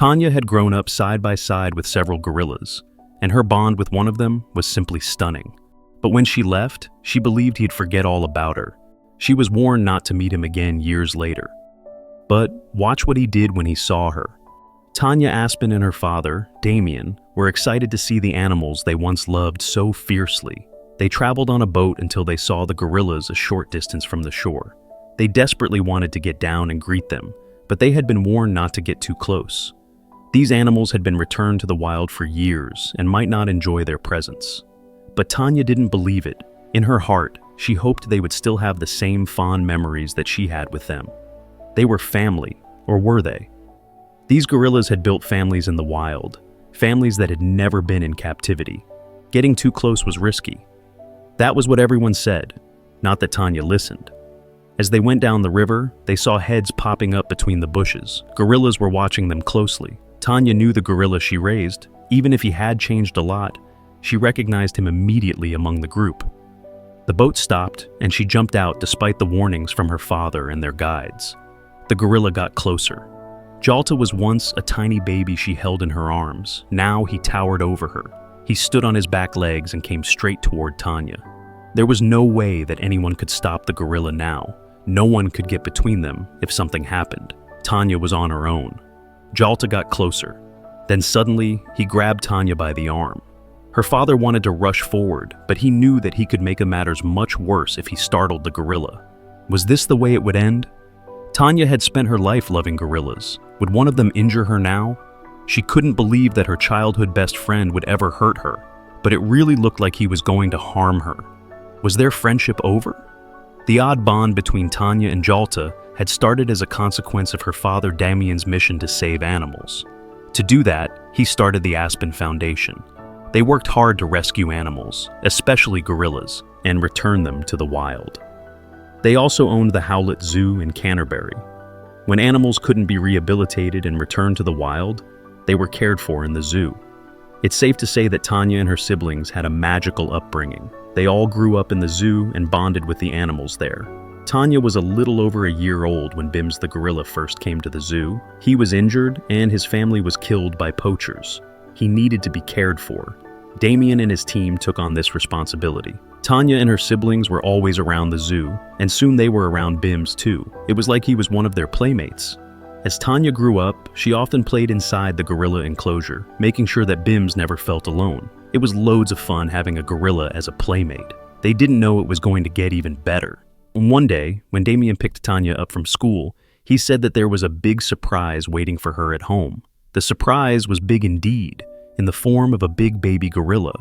Tanya had grown up side by side with several gorillas, and her bond with one of them was simply stunning. But when she left, she believed he'd forget all about her. She was warned not to meet him again years later. But watch what he did when he saw her. Tanya Aspen and her father, Damien, were excited to see the animals they once loved so fiercely. They traveled on a boat until they saw the gorillas a short distance from the shore. They desperately wanted to get down and greet them, but they had been warned not to get too close. These animals had been returned to the wild for years and might not enjoy their presence. But Tanya didn't believe it. In her heart, she hoped they would still have the same fond memories that she had with them. They were family, or were they? These gorillas had built families in the wild, families that had never been in captivity. Getting too close was risky. That was what everyone said, not that Tanya listened. As they went down the river, they saw heads popping up between the bushes. Gorillas were watching them closely. Tanya knew the gorilla she raised. Even if he had changed a lot, she recognized him immediately among the group. The boat stopped, and she jumped out despite the warnings from her father and their guides. The gorilla got closer. Jalta was once a tiny baby she held in her arms. Now he towered over her. He stood on his back legs and came straight toward Tanya. There was no way that anyone could stop the gorilla now. No one could get between them if something happened. Tanya was on her own. Jalta got closer. Then suddenly, he grabbed Tanya by the arm. Her father wanted to rush forward, but he knew that he could make matters much worse if he startled the gorilla. Was this the way it would end? Tanya had spent her life loving gorillas. Would one of them injure her now? She couldn't believe that her childhood best friend would ever hurt her, but it really looked like he was going to harm her. Was their friendship over? The odd bond between Tanya and Jalta had started as a consequence of her father Damien's mission to save animals. To do that, he started the Aspen Foundation. They worked hard to rescue animals, especially gorillas, and return them to the wild. They also owned the Howlett Zoo in Canterbury. When animals couldn't be rehabilitated and returned to the wild, they were cared for in the zoo. It's safe to say that Tanya and her siblings had a magical upbringing. They all grew up in the zoo and bonded with the animals there. Tanya was a little over a year old when Bims the gorilla first came to the zoo. He was injured and his family was killed by poachers. He needed to be cared for. Damien and his team took on this responsibility. Tanya and her siblings were always around the zoo, and soon they were around Bims too. It was like he was one of their playmates. As Tanya grew up, she often played inside the gorilla enclosure, making sure that Bims never felt alone. It was loads of fun having a gorilla as a playmate. They didn't know it was going to get even better. One day, when Damien picked Tanya up from school, he said that there was a big surprise waiting for her at home. The surprise was big indeed, in the form of a big baby gorilla.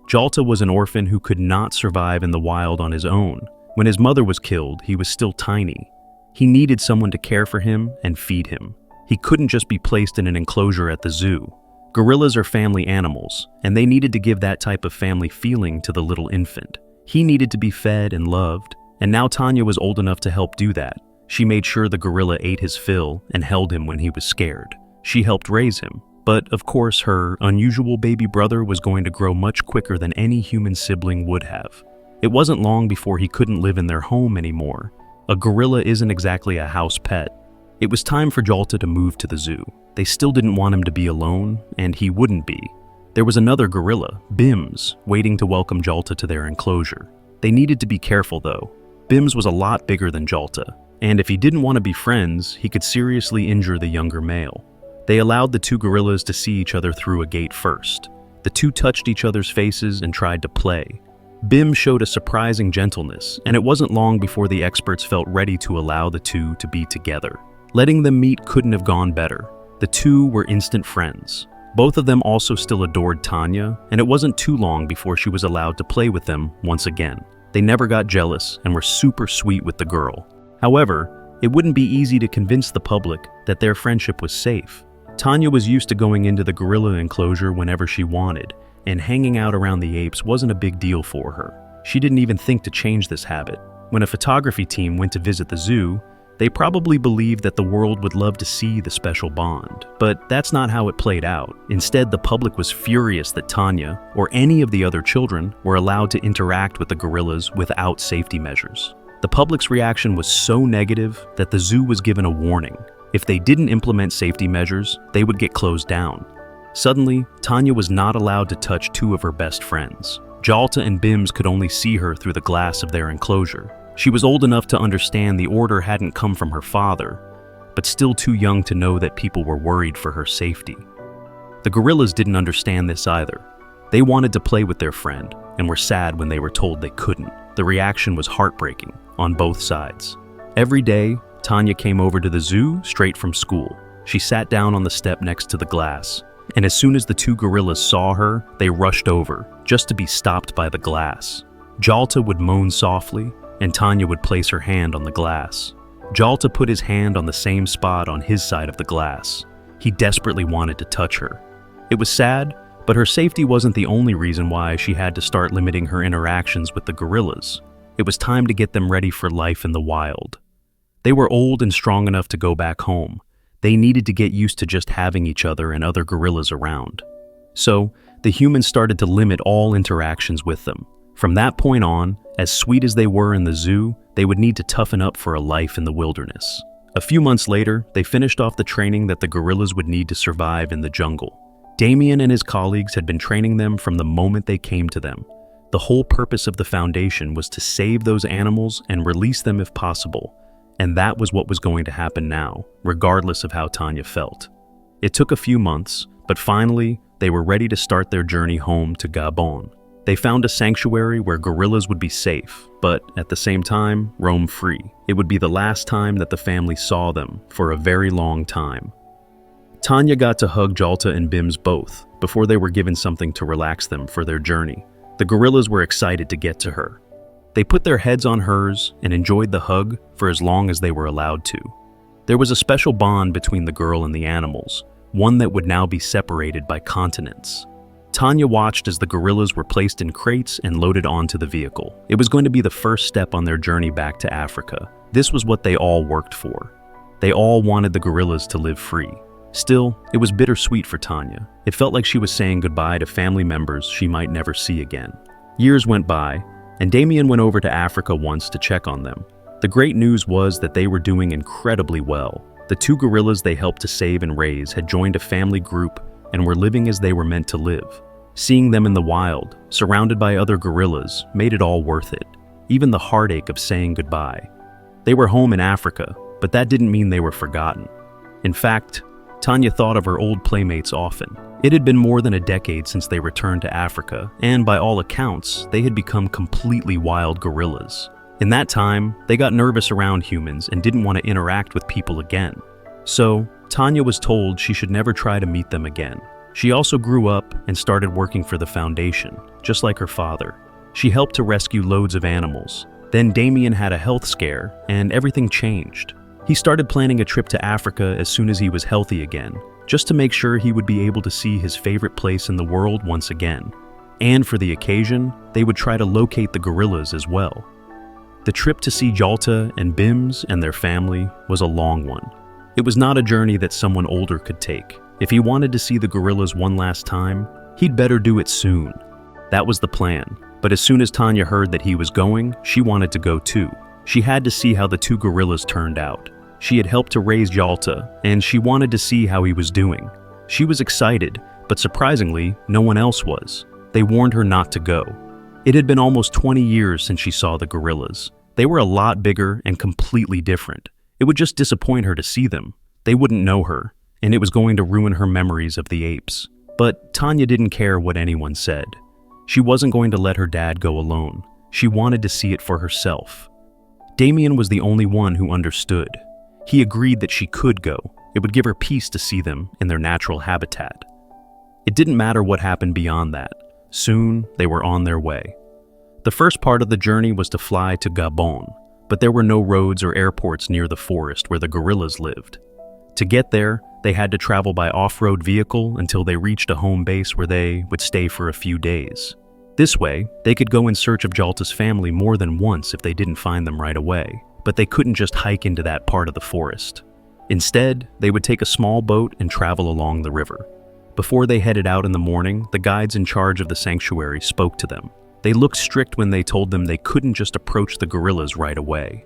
Jalta was an orphan who could not survive in the wild on his own. When his mother was killed, he was still tiny. He needed someone to care for him and feed him. He couldn't just be placed in an enclosure at the zoo. Gorillas are family animals, and they needed to give that type of family feeling to the little infant. He needed to be fed and loved, and now Tanya was old enough to help do that. She made sure the gorilla ate his fill and held him when he was scared. She helped raise him. But, of course, her unusual baby brother was going to grow much quicker than any human sibling would have. It wasn't long before he couldn't live in their home anymore. A gorilla isn't exactly a house pet. It was time for Jalta to move to the zoo. They still didn't want him to be alone, and he wouldn't be. There was another gorilla, Bims, waiting to welcome Jalta to their enclosure. They needed to be careful, though. Bims was a lot bigger than Jalta, and if he didn't want to be friends, he could seriously injure the younger male. They allowed the two gorillas to see each other through a gate first. The two touched each other's faces and tried to play. Bim showed a surprising gentleness, and it wasn't long before the experts felt ready to allow the two to be together. Letting them meet couldn't have gone better. The two were instant friends. Both of them also still adored Tanya, and it wasn't too long before she was allowed to play with them once again. They never got jealous and were super sweet with the girl. However, it wouldn't be easy to convince the public that their friendship was safe. Tanya was used to going into the gorilla enclosure whenever she wanted, and hanging out around the apes wasn't a big deal for her. She didn't even think to change this habit. When a photography team went to visit the zoo, they probably believed that the world would love to see the special bond. But that's not how it played out. Instead, the public was furious that Tanya, or any of the other children, were allowed to interact with the gorillas without safety measures. The public's reaction was so negative that the zoo was given a warning. If they didn't implement safety measures, they would get closed down. Suddenly, Tanya was not allowed to touch two of her best friends. Jalta and Bims could only see her through the glass of their enclosure. She was old enough to understand the order hadn't come from her father, but still too young to know that people were worried for her safety. The gorillas didn't understand this either. They wanted to play with their friend and were sad when they were told they couldn't. The reaction was heartbreaking on both sides. Every day, Tanya came over to the zoo straight from school. She sat down on the step next to the glass, and as soon as the two gorillas saw her, they rushed over, just to be stopped by the glass. Jalta would moan softly, and Tanya would place her hand on the glass. Jalta put his hand on the same spot on his side of the glass. He desperately wanted to touch her. It was sad, but her safety wasn't the only reason why she had to start limiting her interactions with the gorillas. It was time to get them ready for life in the wild. They were old and strong enough to go back home. They needed to get used to just having each other and other gorillas around. So, the humans started to limit all interactions with them. From that point on, as sweet as they were in the zoo, they would need to toughen up for a life in the wilderness. A few months later, they finished off the training that the gorillas would need to survive in the jungle. Damien and his colleagues had been training them from the moment they came to them. The whole purpose of the foundation was to save those animals and release them if possible, and that was what was going to happen now, regardless of how Tanya felt. It took a few months, but finally, they were ready to start their journey home to Gabon. They found a sanctuary where gorillas would be safe, but at the same time, roam free. It would be the last time that the family saw them for a very long time. Tanya got to hug Jalta and Bims both before they were given something to relax them for their journey. The gorillas were excited to get to her. They put their heads on hers and enjoyed the hug for as long as they were allowed to. There was a special bond between the girl and the animals, one that would now be separated by continents. Tanya watched as the gorillas were placed in crates and loaded onto the vehicle. It was going to be the first step on their journey back to Africa. This was what they all worked for. They all wanted the gorillas to live free. Still, it was bittersweet for Tanya. It felt like she was saying goodbye to family members she might never see again. Years went by, and Damien went over to Africa once to check on them. The great news was that they were doing incredibly well. The two gorillas they helped to save and raise had joined a family group and were living as they were meant to live. Seeing them in the wild, surrounded by other gorillas, made it all worth it, even the heartache of saying goodbye. They were home in Africa, but that didn't mean they were forgotten. In fact, Tanya thought of her old playmates often. It had been more than a decade since they returned to Africa, and by all accounts, they had become completely wild gorillas. In that time, they got nervous around humans and didn't want to interact with people again. So, Tanya was told she should never try to meet them again. She also grew up and started working for the foundation, just like her father. She helped to rescue loads of animals. Then Damien had a health scare, and everything changed. He started planning a trip to Africa as soon as he was healthy again, just to make sure he would be able to see his favorite place in the world once again. And for the occasion, they would try to locate the gorillas as well. The trip to see Jalta and Bims and their family was a long one. It was not a journey that someone older could take. If he wanted to see the gorillas one last time, he'd better do it soon. That was the plan. But as soon as Tanya heard that he was going, she wanted to go too. She had to see how the two gorillas turned out. She had helped to raise Jalta, and she wanted to see how he was doing. She was excited, but surprisingly, no one else was. They warned her not to go. It had been almost 20 years since she saw the gorillas. They were a lot bigger and completely different. It would just disappoint her to see them. They wouldn't know her, and it was going to ruin her memories of the apes. But Tanya didn't care what anyone said. She wasn't going to let her dad go alone. She wanted to see it for herself. Damien was the only one who understood. He agreed that she could go. It would give her peace to see them in their natural habitat. It didn't matter what happened beyond that. Soon, they were on their way. The first part of the journey was to fly to Gabon, but there were no roads or airports near the forest where the gorillas lived. To get there, they had to travel by off-road vehicle until they reached a home base where they would stay for a few days. This way, they could go in search of Jalta's family more than once if they didn't find them right away. But they couldn't just hike into that part of the forest. Instead, they would take a small boat and travel along the river. Before they headed out in the morning, the guides in charge of the sanctuary spoke to them. They looked strict when they told them they couldn't just approach the gorillas right away.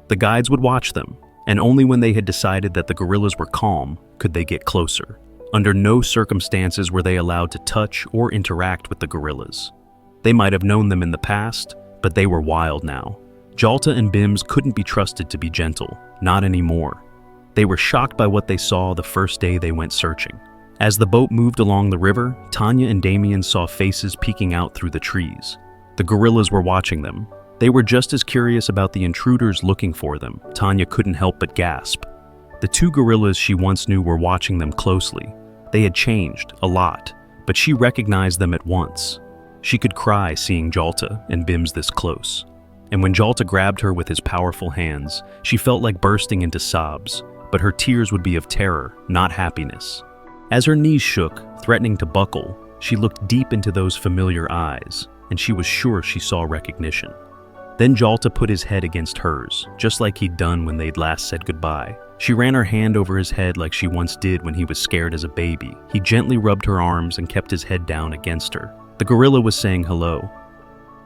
The guides would watch them. and only when they had decided that the gorillas were calm could they get closer. Under no circumstances were they allowed to touch or interact with the gorillas. They might have known them in the past, but they were wild now. Jalta and Bims couldn't be trusted to be gentle, not anymore. They were shocked by what they saw the first day they went searching. As the boat moved along the river, Tanya and Damien saw faces peeking out through the trees. The gorillas were watching them. They were just as curious about the intruders looking for them. Tanya couldn't help but gasp. The two gorillas she once knew were watching them closely. They had changed, a lot, but she recognized them at once. She could cry seeing Jalta and Bims this close. And when Jalta grabbed her with his powerful hands, she felt like bursting into sobs, but her tears would be of terror, not happiness. As her knees shook, threatening to buckle, she looked deep into those familiar eyes, and she was sure she saw recognition. Then Jalta put his head against hers, just like he'd done when they'd last said goodbye. She ran her hand over his head like she once did when he was scared as a baby. He gently rubbed her arms and kept his head down against her. The gorilla was saying hello.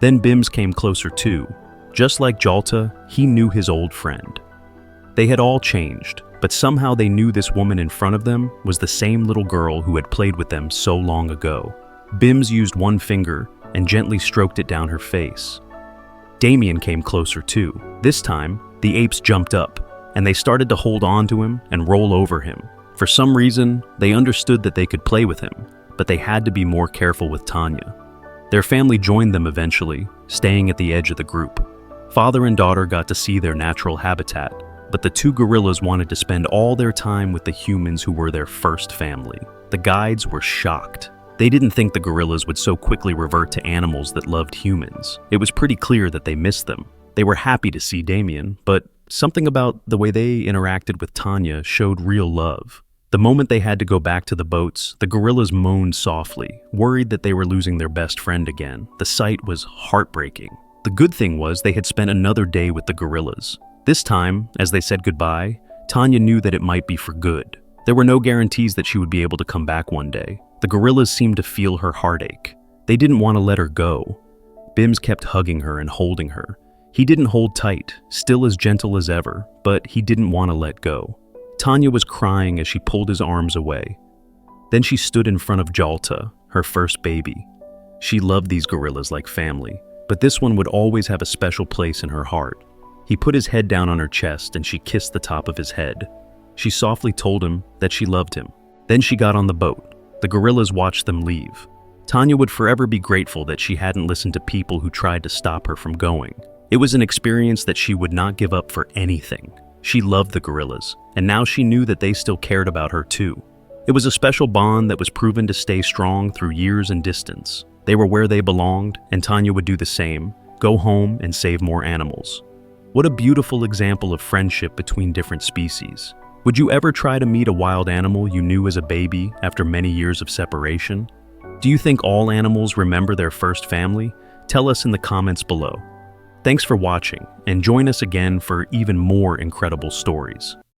Then Bims came closer too. Just like Jalta, he knew his old friend. They had all changed, but somehow they knew this woman in front of them was the same little girl who had played with them so long ago. Bims used one finger and gently stroked it down her face. Damien came closer too. This time, the apes jumped up, and they started to hold on to him and roll over him. For some reason, they understood that they could play with him, but they had to be more careful with Tanya. Their family joined them eventually, staying at the edge of the group. Father and daughter got to see their natural habitat, but the two gorillas wanted to spend all their time with the humans who were their first family. The guides were shocked. They didn't think the gorillas would so quickly revert to animals that loved humans. It was pretty clear that they missed them. They were happy to see Damien, but something about the way they interacted with Tanya showed real love. The moment they had to go back to the boats, the gorillas moaned softly, worried that they were losing their best friend again. The sight was heartbreaking. The good thing was they had spent another day with the gorillas. This time, as they said goodbye, Tanya knew that it might be for good. There were no guarantees that she would be able to come back one day. The gorillas seemed to feel her heartache. They didn't want to let her go. Bims kept hugging her and holding her. He didn't hold tight, still as gentle as ever, but he didn't want to let go. Tanya was crying as she pulled his arms away. Then she stood in front of Jalta, her first baby. She loved these gorillas like family, but this one would always have a special place in her heart. He put his head down on her chest and she kissed the top of his head. She softly told him that she loved him. Then she got on the boat. The gorillas watched them leave. Tanya would forever be grateful that she hadn't listened to people who tried to stop her from going. It was an experience that she would not give up for anything. She loved the gorillas, and now she knew that they still cared about her too. It was a special bond that was proven to stay strong through years and distance. They were where they belonged, and Tanya would do the same, go home and save more animals. What a beautiful example of friendship between different species. Would you ever try to meet a wild animal you knew as a baby after many years of separation? Do you think all animals remember their first family? Tell us in the comments below. Thanks for watching, and join us again for even more incredible stories.